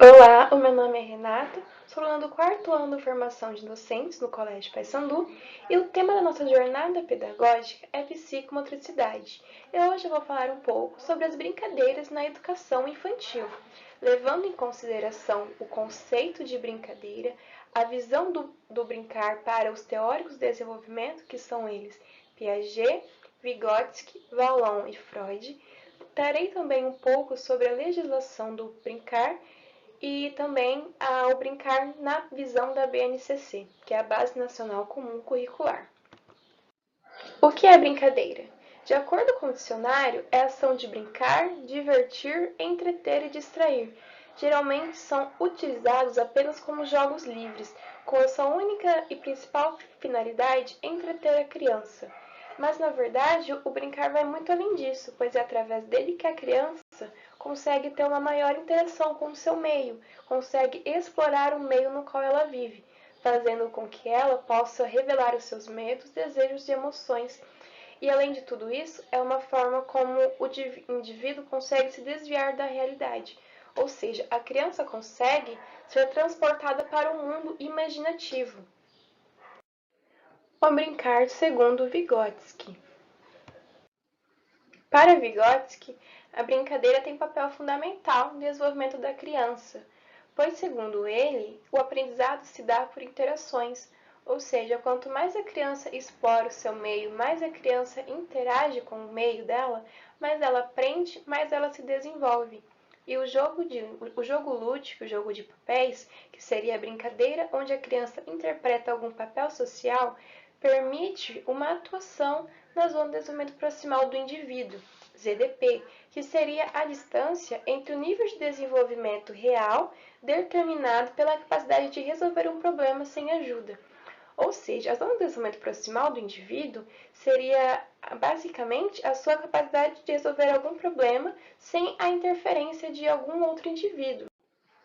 Olá, o meu nome é Renata, sou aluna do quarto ano de formação de docentes no Colégio Paissandu e o tema da nossa jornada pedagógica é psicomotricidade. E hoje eu vou falar um pouco sobre as brincadeiras na educação infantil, levando em consideração o conceito de brincadeira, a visão do brincar para os teóricos de desenvolvimento, que são eles Piaget, Vygotsky, Vallon e Freud. Trarei também um pouco sobre a legislação do brincar e também ao brincar na visão da BNCC, que é a Base Nacional Comum Curricular. O que é brincadeira? De acordo com o dicionário, é a ação de brincar, divertir, entreter e distrair. Geralmente são utilizados apenas como jogos livres, com a sua única e principal finalidade entreter a criança. Mas na verdade, o brincar vai muito além disso, pois é através dele que a criança consegue ter uma maior interação com o seu meio, consegue explorar o meio no qual ela vive, fazendo com que ela possa revelar os seus medos, desejos e emoções. E além de tudo isso, é uma forma como o indivíduo consegue se desviar da realidade. Ou seja, a criança consegue ser transportada para um mundo imaginativo. O brincar segundo Vygotsky. Para Vygotsky, a brincadeira tem papel fundamental no desenvolvimento da criança, pois, segundo ele, o aprendizado se dá por interações, ou seja, quanto mais a criança explora o seu meio, mais a criança interage com o meio dela, mais ela aprende, mais ela se desenvolve. E o jogo lúdico, o jogo de papéis, que seria a brincadeira onde a criança interpreta algum papel social, permite uma atuação na zona de desenvolvimento proximal do indivíduo, ZDP, que seria a distância entre o nível de desenvolvimento real determinado pela capacidade de resolver um problema sem ajuda. Ou seja, a zona de desenvolvimento proximal do indivíduo seria basicamente a sua capacidade de resolver algum problema sem a interferência de algum outro indivíduo,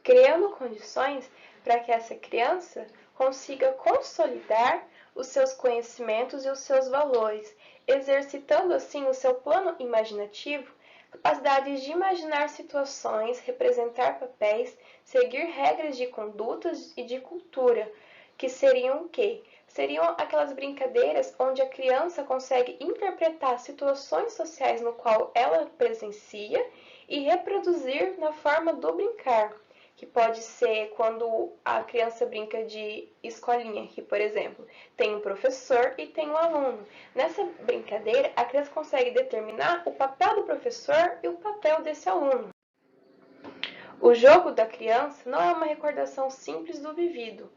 criando condições para que essa criança consiga consolidar os seus conhecimentos e os seus valores, exercitando assim o seu plano imaginativo, capacidades de imaginar situações, representar papéis, seguir regras de condutas e de cultura, que seriam o quê? Seriam aquelas brincadeiras onde a criança consegue interpretar situações sociais no qual ela presencia e reproduzir na forma do brincar, que pode ser quando a criança brinca de escolinha, que, por exemplo, tem um professor e tem um aluno. Nessa brincadeira, a criança consegue determinar o papel do professor e o papel desse aluno. O jogo da criança não é uma recordação simples do vivido,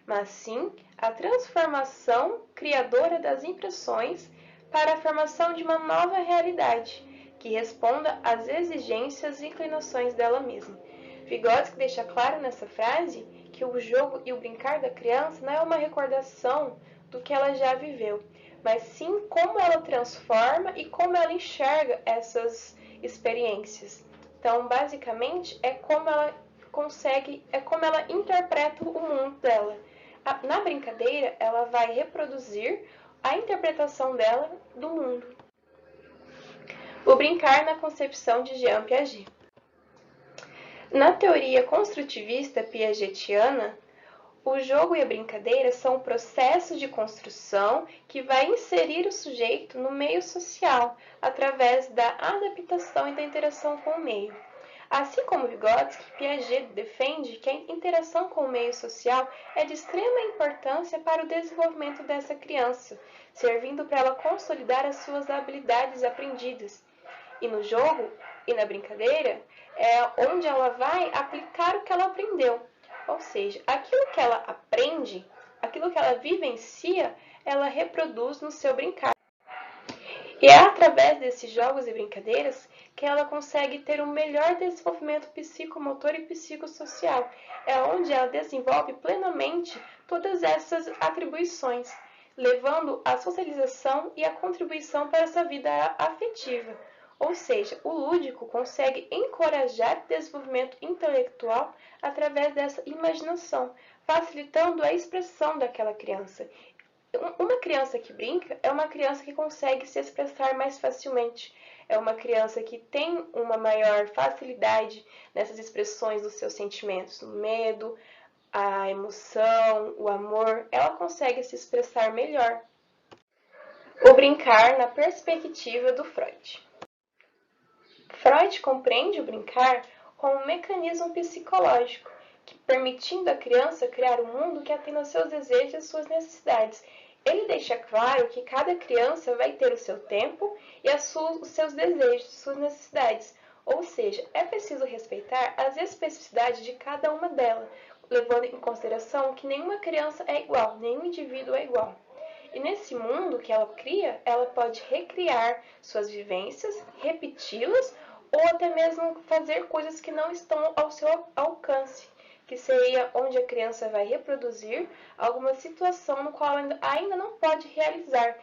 mas sim a transformação criadora das impressões para a formação de uma nova realidade, que responda às exigências e inclinações dela mesma. Vygotsky deixa claro nessa frase que o jogo e o brincar da criança não é uma recordação do que ela já viveu, mas sim como ela transforma e como ela enxerga essas experiências. Então, basicamente, é como ela consegue, é como ela interpreta o mundo dela. Na brincadeira, ela vai reproduzir a interpretação dela do mundo. O brincar na concepção de Jean Piaget. Na teoria construtivista piagetiana, o jogo e a brincadeira são um processo de construção que vai inserir o sujeito no meio social, através da adaptação e da interação com o meio. Assim como Vygotsky, Piaget defende que a interação com o meio social é de extrema importância para o desenvolvimento dessa criança, servindo para ela consolidar as suas habilidades aprendidas. E no jogo e na brincadeira é onde ela vai aplicar o que ela aprendeu. Ou seja, aquilo que ela aprende, aquilo que ela vivencia, ela reproduz no seu brincar. E é através desses jogos e brincadeiras que ela consegue ter um melhor desenvolvimento psicomotor e psicossocial. É onde ela desenvolve plenamente todas essas atribuições, levando a socialização e a contribuição para essa vida afetiva. Ou seja, o lúdico consegue encorajar o desenvolvimento intelectual através dessa imaginação, facilitando a expressão daquela criança. Uma criança que brinca é uma criança que consegue se expressar mais facilmente. é uma criança que tem uma maior facilidade nessas expressões dos seus sentimentos, o medo, a emoção, o amor, ela consegue se expressar melhor. O brincar na perspectiva do Freud. Freud compreende o brincar como um mecanismo psicológico, que permitindo à criança criar um mundo que atenda aos seus desejos e às suas necessidades. Ele deixa claro que cada criança vai ter o seu tempo e os seus desejos, suas necessidades. Ou seja, é preciso respeitar as especificidades de cada uma delas, levando em consideração que nenhuma criança é igual, nenhum indivíduo é igual. E nesse mundo que ela cria, ela pode recriar suas vivências, repeti-las ou até mesmo fazer coisas que não estão ao seu alcance, que seria onde a criança vai reproduzir alguma situação no qual ainda não pode realizar.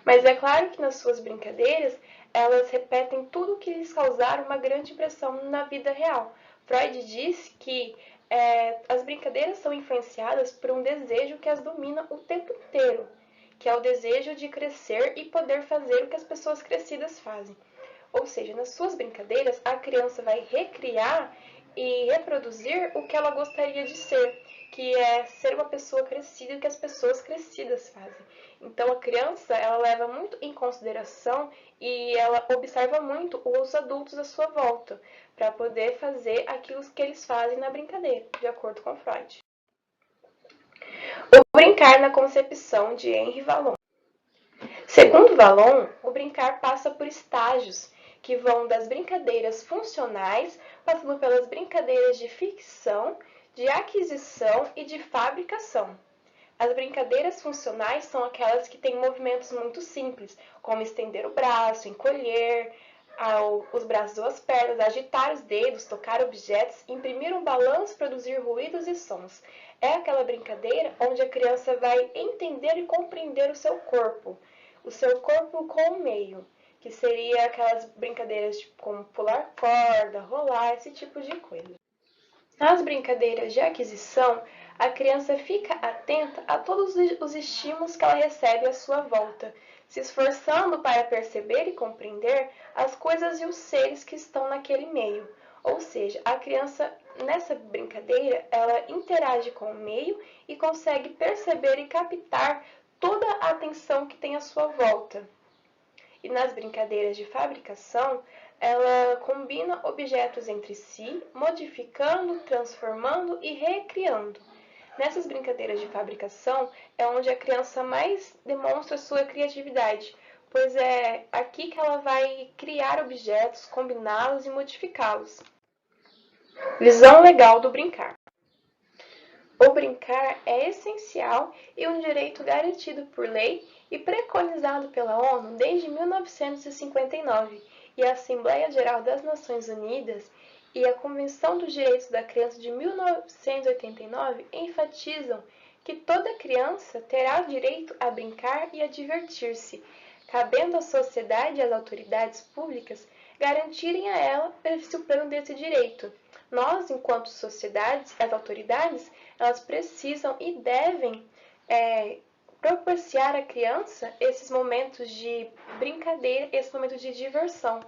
Mas é claro que nas suas brincadeiras, elas repetem tudo o que lhes causar uma grande impressão na vida real. Freud diz que as brincadeiras são influenciadas por um desejo que as domina o tempo inteiro, que é o desejo de crescer e poder fazer o que as pessoas crescidas fazem. Ou seja, nas suas brincadeiras, a criança vai recriar e reproduzir o que ela gostaria de ser, que é ser uma pessoa crescida, o que as pessoas crescidas fazem. Então, a criança, ela leva muito em consideração e ela observa muito os adultos à sua volta, para poder fazer aquilo que eles fazem na brincadeira, de acordo com Freud. O brincar na concepção de Henri Vallon. Segundo Vallon, o brincar passa por estágios, que vão das brincadeiras funcionais, passando pelas brincadeiras de ficção, de aquisição e de fabricação. As brincadeiras funcionais são aquelas que têm movimentos muito simples, como estender o braço, encolher os braços ou as pernas, agitar os dedos, tocar objetos, imprimir um balanço, produzir ruídos e sons. É aquela brincadeira onde a criança vai entender e compreender o seu corpo com o meio, que seria aquelas brincadeiras como pular corda, rolar, esse tipo de coisa. Nas brincadeiras de aquisição, a criança fica atenta a todos os estímulos que ela recebe à sua volta, se esforçando para perceber e compreender as coisas e os seres que estão naquele meio. Ou seja, a criança, nessa brincadeira, ela interage com o meio e consegue perceber e captar toda a atenção que tem à sua volta. E nas brincadeiras de fabricação, ela combina objetos entre si, modificando, transformando e recriando. Nessas brincadeiras de fabricação é onde a criança mais demonstra sua criatividade, pois é aqui que ela vai criar objetos, combiná-los e modificá-los. Visão legal do brincar. O brincar é essencial e um direito garantido por lei e preconizado pela ONU desde 1959, e a Assembleia Geral das Nações Unidas e a Convenção dos Direitos da Criança de 1989 enfatizam que toda criança terá direito a brincar e a divertir-se, cabendo à sociedade e às autoridades públicas garantirem a ela o pleno desse direito. Nós, enquanto sociedades, as autoridades, elas precisam e devem proporcionar à criança esses momentos de brincadeira, esses momentos de diversão.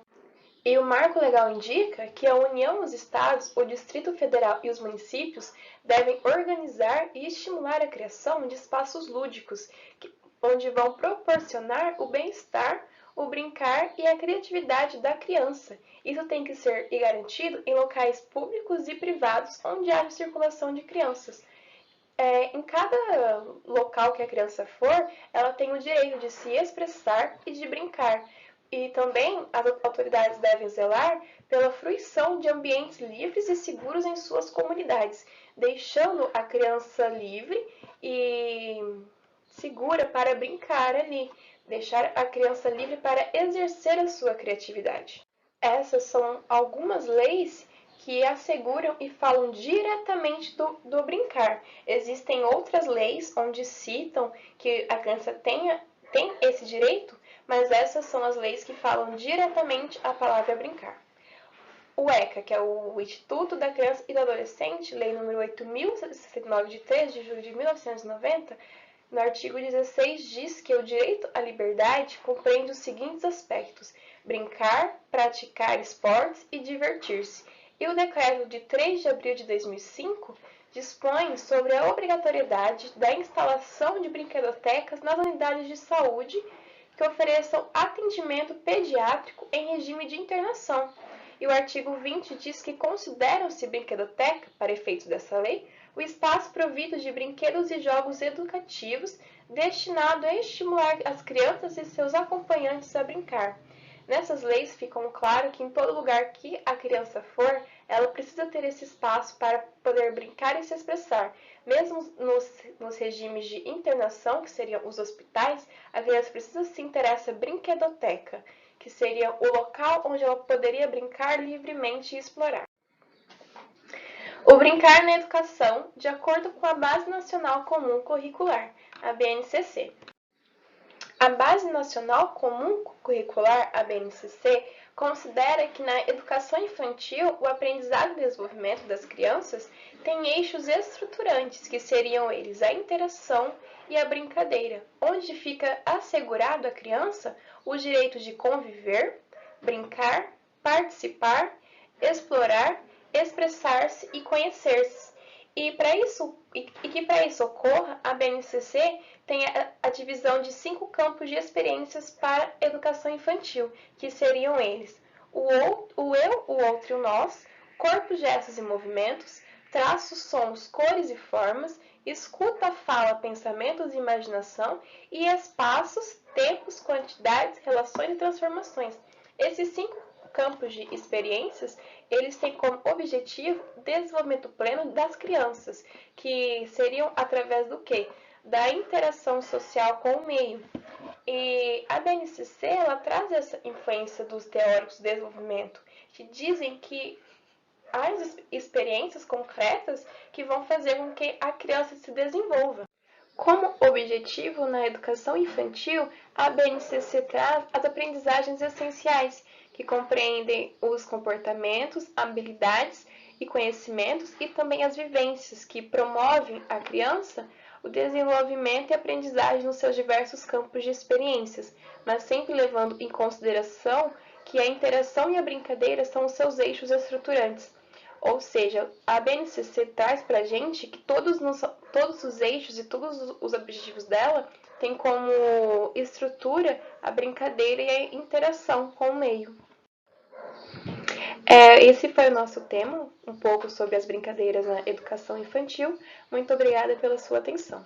E o Marco Legal indica que a União, os Estados, o Distrito Federal e os municípios devem organizar e estimular a criação de espaços lúdicos, onde vão proporcionar o bem-estar, o brincar e a criatividade da criança. Isso tem que ser garantido em locais públicos e privados onde haja circulação de crianças. Em cada local que a criança for, ela tem o direito de se expressar e de brincar. E também as autoridades devem zelar pela fruição de ambientes livres e seguros em suas comunidades, deixando a criança livre e segura para brincar ali, deixar a criança livre para exercer a sua criatividade. Essas são algumas leis que asseguram e falam diretamente do brincar. Existem outras leis onde citam que a criança tem esse direito, mas essas são as leis que falam diretamente a palavra brincar. O ECA, que é o Instituto da Criança e do Adolescente, Lei nº 8.069, de 3 de julho de 1990, No artigo 16 diz que o direito à liberdade compreende os seguintes aspectos: brincar, praticar esportes e divertir-se. E o decreto de 3 de abril de 2005 dispõe sobre a obrigatoriedade da instalação de brinquedotecas nas unidades de saúde que ofereçam atendimento pediátrico em regime de internação. E o artigo 20 diz que consideram-se brinquedoteca, para efeitos dessa lei, o espaço provido de brinquedos e jogos educativos destinado a estimular as crianças e seus acompanhantes a brincar. Nessas leis ficam claro que em todo lugar que a criança for, ela precisa ter esse espaço para poder brincar e se expressar. Mesmo nos regimes de internação, que seriam os hospitais, a criança precisa sim ter essa brinquedoteca, que seria o local onde ela poderia brincar livremente e explorar. O brincar na educação, de acordo com a Base Nacional Comum Curricular, a BNCC. A Base Nacional Comum Curricular, a BNCC, considera que na educação infantil o aprendizado e desenvolvimento das crianças tem eixos estruturantes, que seriam eles a interação e a brincadeira, onde fica assegurado à criança o direito de conviver, brincar, participar, explorar, expressar-se e conhecer-se. E que para isso ocorra, a BNCC tem a divisão de 5 campos de experiências para educação infantil, que seriam eles: o eu, o outro e o nós, corpo, gestos e movimentos, traços, sons, cores e formas, escuta, fala, pensamentos e imaginação, e espaços, tempos, quantidades, relações e transformações. Esses 5 campos de experiências, eles têm como objetivo o desenvolvimento pleno das crianças, que seriam através do quê? Da interação social com o meio. E a BNCC, ela traz essa influência dos teóricos do desenvolvimento, que dizem que há experiências concretas que vão fazer com que a criança se desenvolva. Como objetivo na educação infantil, a BNCC traz as aprendizagens essenciais, que compreendem os comportamentos, habilidades e conhecimentos e também as vivências, que promovem a criança o desenvolvimento e aprendizagem nos seus diversos campos de experiências, mas sempre levando em consideração que a interação e a brincadeira são os seus eixos estruturantes. Ou seja, a BNCC traz para a gente que todos os eixos e todos os objetivos dela têm como estrutura a brincadeira e a interação com o meio. Esse foi o nosso tema, um pouco sobre as brincadeiras na educação infantil. Muito obrigada pela sua atenção.